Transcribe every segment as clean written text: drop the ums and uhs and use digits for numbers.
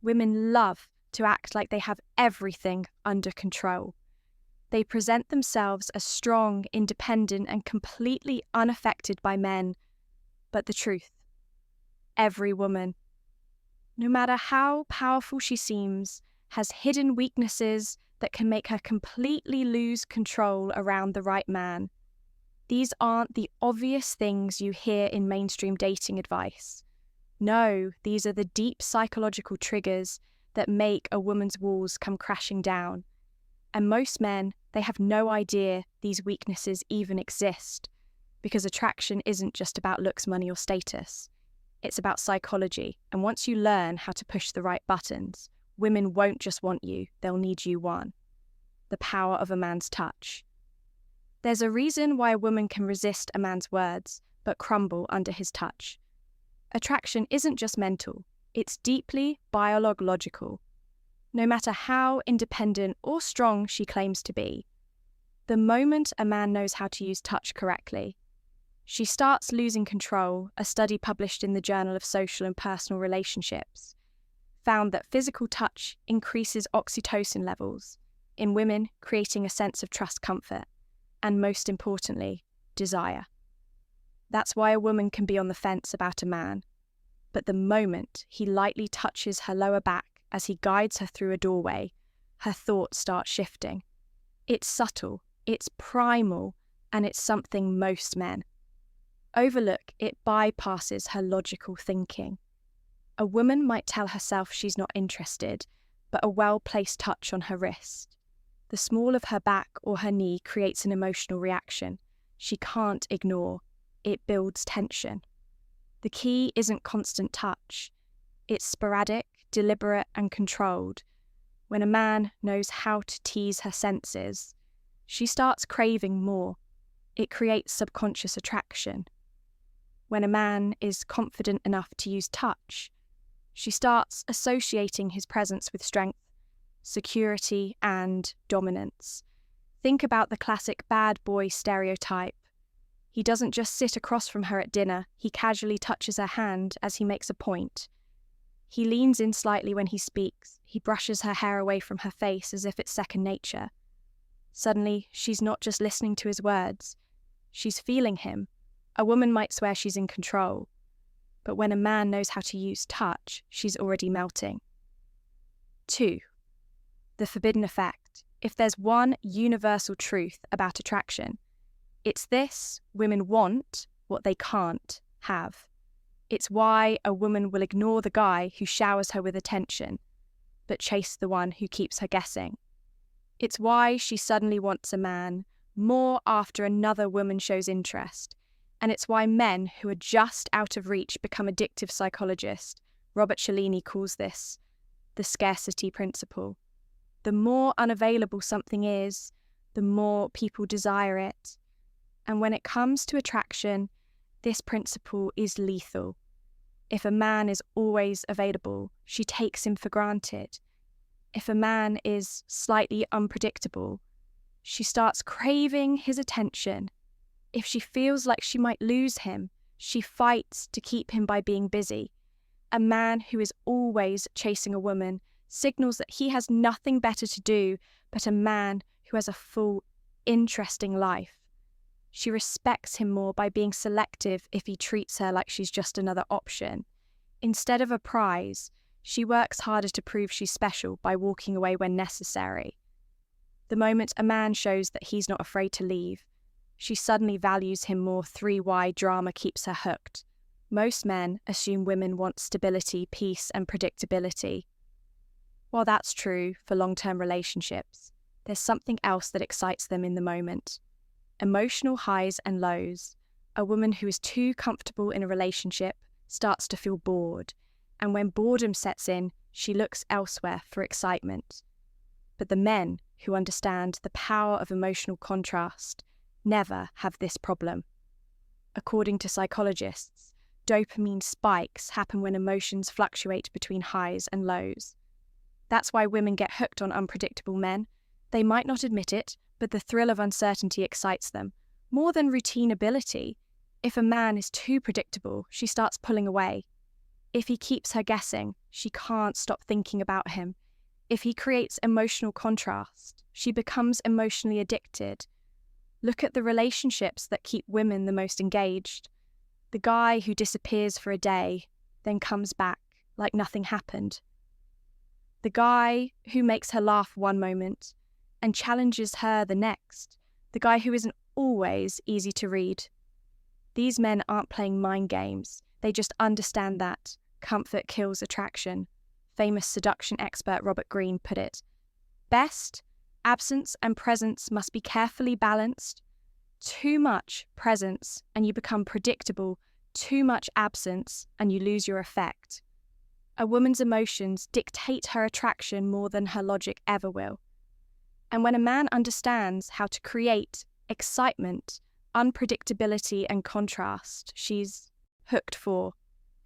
Women love to act like they have everything under control. They present themselves as strong, independent, and completely unaffected by men. But the truth, every woman, no matter how powerful she seems, has hidden weaknesses that can make her completely lose control around the right man. These aren't the obvious things you hear in mainstream dating advice. No, these are the deep psychological triggers that make a woman's walls come crashing down. And most men, they have no idea these weaknesses even exist, because attraction isn't just about looks, money, or status. It's about psychology, and once you learn how to push the right buttons, women won't just want you, they'll need you. One, the power of a man's touch. There's a reason why a woman can resist a man's words, but crumble under his touch. Attraction isn't just mental, it's deeply biological. No matter how independent or strong she claims to be, the moment a man knows how to use touch correctly, she starts losing control. A study published in the Journal of Social and Personal Relationships found that physical touch increases oxytocin levels in women, creating a sense of trust, comfort, and most importantly, desire. That's why a woman can be on the fence about a man, but the moment he lightly touches her lower back as he guides her through a doorway, her thoughts start shifting. It's subtle, it's primal, and it's something most men overlook. It bypasses her logical thinking. A woman might tell herself she's not interested, but a well-placed touch on her wrist, the small of her back or her knee, creates an emotional reaction she can't ignore. It builds tension. The key isn't constant touch. It's sporadic, deliberate, and controlled. When a man knows how to tease her senses, she starts craving more. It creates subconscious attraction. When a man is confident enough to use touch, she starts associating his presence with strength, security, and dominance. Think about the classic bad boy stereotype. He doesn't just sit across from her at dinner, he casually touches her hand as he makes a point. He leans in slightly when he speaks, he brushes her hair away from her face as if it's second nature. Suddenly, she's not just listening to his words, she's feeling him. A woman might swear she's in control, but when a man knows how to use touch, she's already melting. 2. The forbidden effect. If there's one universal truth about attraction, it's this: women want what they can't have. It's why a woman will ignore the guy who showers her with attention, but chase the one who keeps her guessing. It's why she suddenly wants a man more after another woman shows interest. And it's why men who are just out of reach become addictive psychologists. Robert Cialdini calls this the scarcity principle. The more unavailable something is, the more people desire it. And when it comes to attraction, this principle is lethal. If a man is always available, she takes him for granted. If a man is slightly unpredictable, she starts craving his attention. If she feels like she might lose him, she fights to keep him by being busy. A man who is always chasing a woman signals that he has nothing better to do, but a man who has a full, interesting life. She respects him more by being selective if he treats her like she's just another option. Instead of a prize, she works harder to prove she's special by walking away when necessary. The moment a man shows that he's not afraid to leave, she suddenly values him more. 3. Why drama keeps her hooked. Most men assume women want stability, peace, and predictability. While that's true for long-term relationships, there's something else that excites them in the moment. Emotional highs and lows. A woman who is too comfortable in a relationship starts to feel bored, and when boredom sets in, she looks elsewhere for excitement. But the men who understand the power of emotional contrast never have this problem. According to psychologists, dopamine spikes happen when emotions fluctuate between highs and lows. That's why women get hooked on unpredictable men. They might not admit it, but the thrill of uncertainty excites them, more than routine ability. If a man is too predictable, she starts pulling away. If he keeps her guessing, she can't stop thinking about him. If he creates emotional contrast, she becomes emotionally addicted. Look at the relationships that keep women the most engaged. The guy who disappears for a day, then comes back like nothing happened. The guy who makes her laugh one moment and challenges her the next. The guy who isn't always easy to read. These men aren't playing mind games. They just understand that comfort kills attraction. Famous seduction expert Robert Greene put it. Best, absence and presence must be carefully balanced. Too much presence and you become predictable. Too much absence and you lose your effect. A woman's emotions dictate her attraction more than her logic ever will. And when a man understands how to create excitement, unpredictability and contrast, she's hooked for.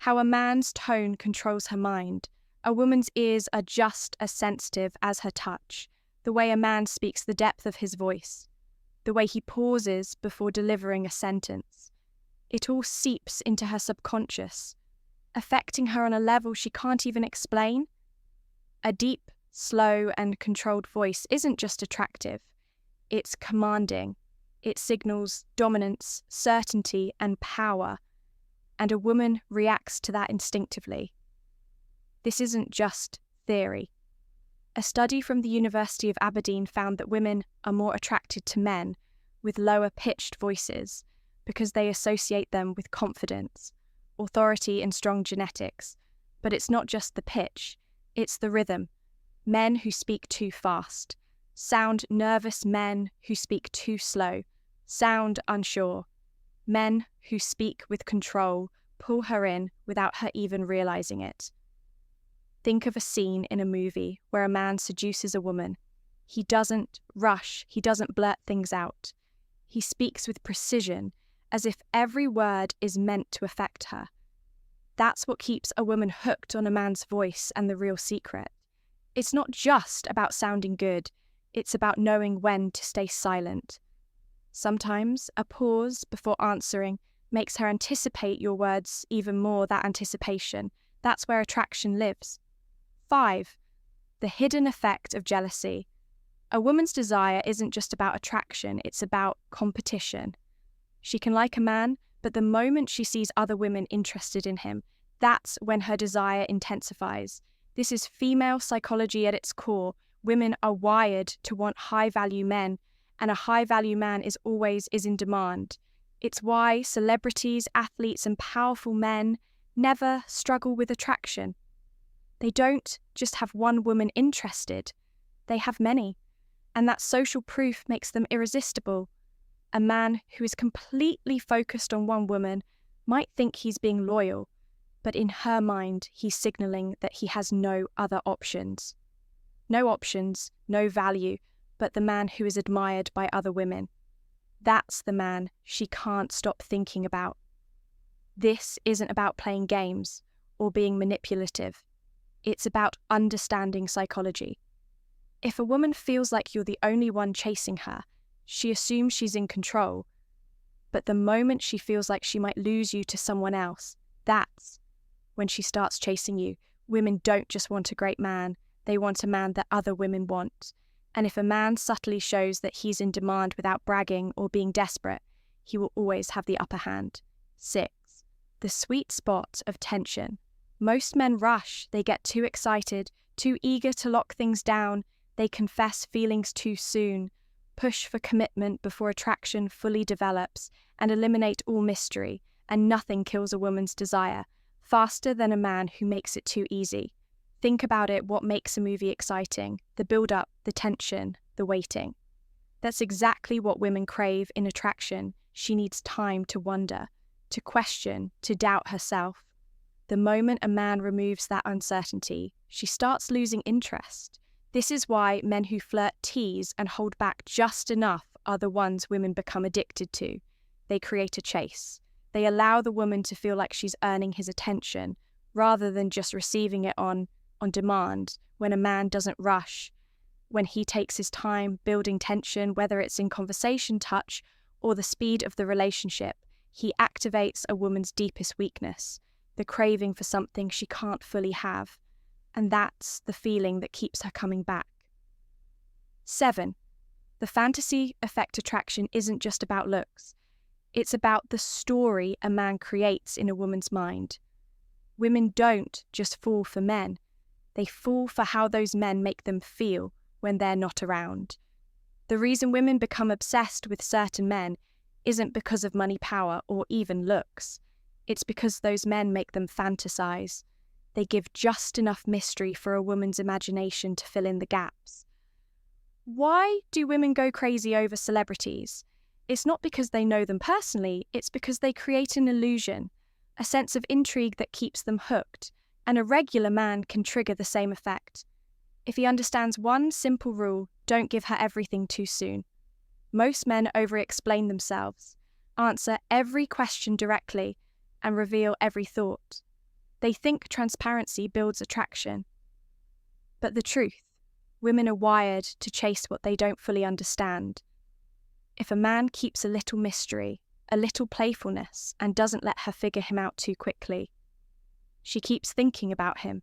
How a man's tone controls her mind. A woman's ears are just as sensitive as her touch. The way a man speaks, the depth of his voice. The way he pauses before delivering a sentence. It all seeps into her subconscious, affecting her on a level she can't even explain. A deep, slow and controlled voice isn't just attractive. It's commanding. It signals dominance, certainty and power. And a woman reacts to that instinctively. This isn't just theory. A study from the University of Aberdeen found that women are more attracted to men with lower-pitched voices because they associate them with confidence, authority and strong genetics. But it's not just the pitch, it's the rhythm. Men who speak too fast, sound nervous men who speak too slow, sound unsure. Men who speak with control pull her in without her even realizing it. Think of a scene in a movie where a man seduces a woman. He doesn't rush, he doesn't blurt things out. He speaks with precision, as if every word is meant to affect her. That's what keeps a woman hooked on a man's voice and the real secret. It's not just about sounding good, it's about knowing when to stay silent. Sometimes a pause before answering makes her anticipate your words even more. That anticipation, that's where attraction lives. 5. The hidden effect of jealousy. A woman's desire isn't just about attraction, it's about competition. She can like a man, but the moment she sees other women interested in him, that's when her desire intensifies. This is female psychology at its core. Women are wired to want high-value men, and a high-value man is always in demand. It's why celebrities, athletes, and powerful men never struggle with attraction. They don't just have one woman interested, they have many, and that social proof makes them irresistible. A man who is completely focused on one woman might think he's being loyal, but in her mind, he's signaling that he has no other options. No options, no value, but the man who is admired by other women. That's the man she can't stop thinking about. This isn't about playing games or being manipulative. It's about understanding psychology. If a woman feels like you're the only one chasing her, she assumes she's in control. But the moment she feels like she might lose you to someone else, that's when she starts chasing you. Women don't just want a great man, they want a man that other women want. And if a man subtly shows that he's in demand without bragging or being desperate, he will always have the upper hand. 6. The sweet spot of tension. Most men rush, they get too excited, too eager to lock things down, they confess feelings too soon, push for commitment before attraction fully develops, and eliminate all mystery, and nothing kills a woman's desire faster than a man who makes it too easy. Think about it, what makes a movie exciting? The build-up, the tension, the waiting. That's exactly what women crave in attraction. She needs time to wonder, to question, to doubt herself. The moment a man removes that uncertainty, she starts losing interest. This is why men who flirt, tease, and hold back just enough are the ones women become addicted to. They create a chase. They allow the woman to feel like she's earning his attention, rather than just receiving it on demand. When a man doesn't rush, when he takes his time building tension, whether it's in conversation, touch, or the speed of the relationship, he activates a woman's deepest weakness, the craving for something she can't fully have, and that's the feeling that keeps her coming back. 7. The fantasy effect attraction isn't just about looks. It's about the story a man creates in a woman's mind. Women don't just fall for men. They fall for how those men make them feel when they're not around. The reason women become obsessed with certain men isn't because of money, power, or even looks. It's because those men make them fantasize. They give just enough mystery for a woman's imagination to fill in the gaps. Why do women go crazy over celebrities? It's not because they know them personally, it's because they create an illusion, a sense of intrigue that keeps them hooked, and a regular man can trigger the same effect. If he understands one simple rule, don't give her everything too soon. Most men over-explain themselves, answer every question directly, and reveal every thought. They think transparency builds attraction. But the truth, women are wired to chase what they don't fully understand. If a man keeps a little mystery, a little playfulness, and doesn't let her figure him out too quickly, she keeps thinking about him.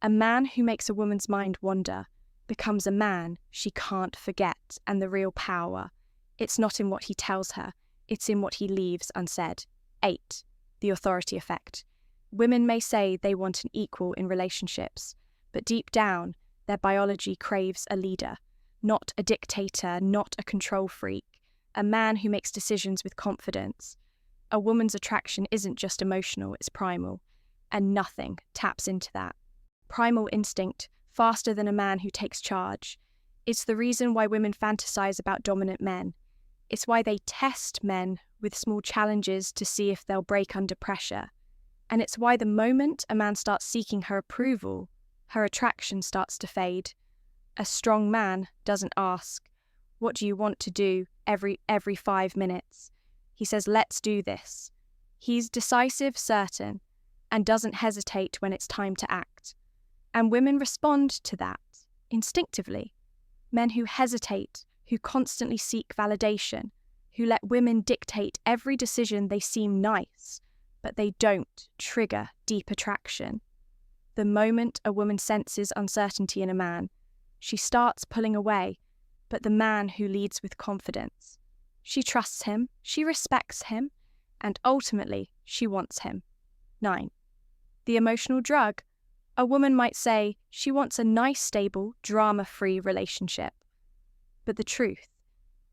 A man who makes a woman's mind wander becomes a man she can't forget, and the real power, it's not in what he tells her, it's in what he leaves unsaid. 8. The authority effect. Women may say they want an equal in relationships, but deep down, their biology craves a leader, not a dictator, not a control freak, a man who makes decisions with confidence. A woman's attraction isn't just emotional, it's primal, and nothing taps into that. Primal instinct, faster than a man who takes charge. It's the reason why women fantasize about dominant men. It's why they test men with small challenges to see if they'll break under pressure. And it's why the moment a man starts seeking her approval, her attraction starts to fade. A strong man doesn't ask, "What do you want to do?" every 5 minutes. He says, "Let's do this." He's decisive, certain, and doesn't hesitate when it's time to act. And women respond to that, instinctively. Men who hesitate, who constantly seek validation, who let women dictate every decision, they seem nice, but they don't trigger deep attraction. The moment a woman senses uncertainty in a man, she starts pulling away, but the man who leads with confidence. She trusts him, she respects him, and ultimately she wants him. 9. The emotional drug. A woman might say she wants a nice, stable, drama-free relationship. But the truth,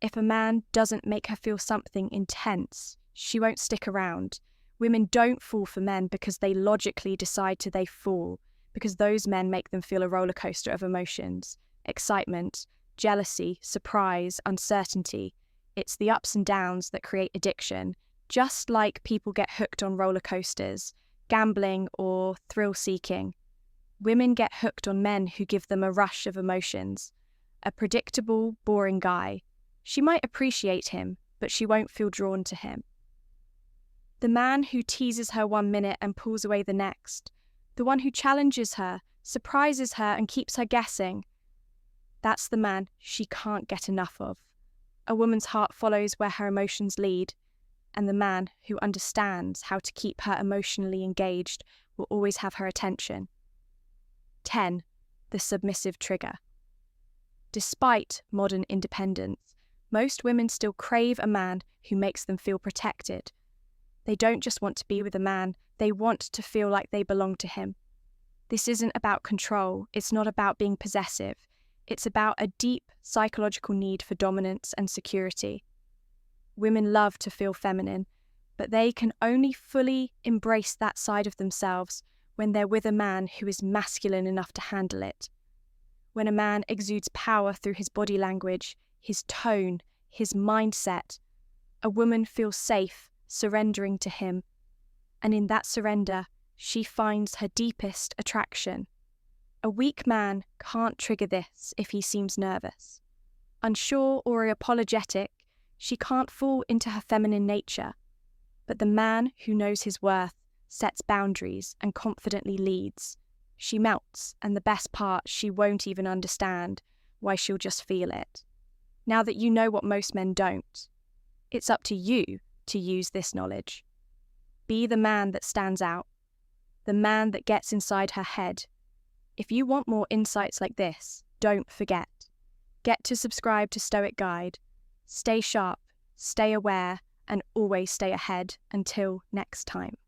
if a man doesn't make her feel something intense, she won't stick around. Women don't fall for men because they logically decide they fall, because those men make them feel a roller coaster of emotions, excitement, jealousy, surprise, uncertainty. It's the ups and downs that create addiction, just like people get hooked on roller coasters, gambling, or thrill-seeking. Women get hooked on men who give them a rush of emotions. A predictable, boring guy. She might appreciate him, but she won't feel drawn to him. The man who teases her 1 minute and pulls away the next. The one who challenges her, surprises her, and keeps her guessing. That's the man she can't get enough of. A woman's heart follows where her emotions lead, and the man who understands how to keep her emotionally engaged will always have her attention. 10. The submissive trigger. Despite modern independence, most women still crave a man who makes them feel protected. They don't just want to be with a man, they want to feel like they belong to him. This isn't about control, it's not about being possessive. It's about a deep psychological need for dominance and security. Women love to feel feminine, but they can only fully embrace that side of themselves when they're with a man who is masculine enough to handle it. When a man exudes power through his body language, his tone, his mindset, a woman feels safe surrendering to him, and in that surrender, she finds her deepest attraction. A weak man can't trigger this if he seems nervous. Unsure or apologetic, she can't fall into her feminine nature. But the man who knows his worth, sets boundaries, and confidently leads. She melts, and the best part, she won't even understand why, she'll just feel it. Now that you know what most men don't, it's up to you to use this knowledge. Be the man that stands out, the man that gets inside her head. If you want more insights like this, don't forget. Get to subscribe to Stoic Guide. Stay sharp, stay aware, and always stay ahead. Until next time.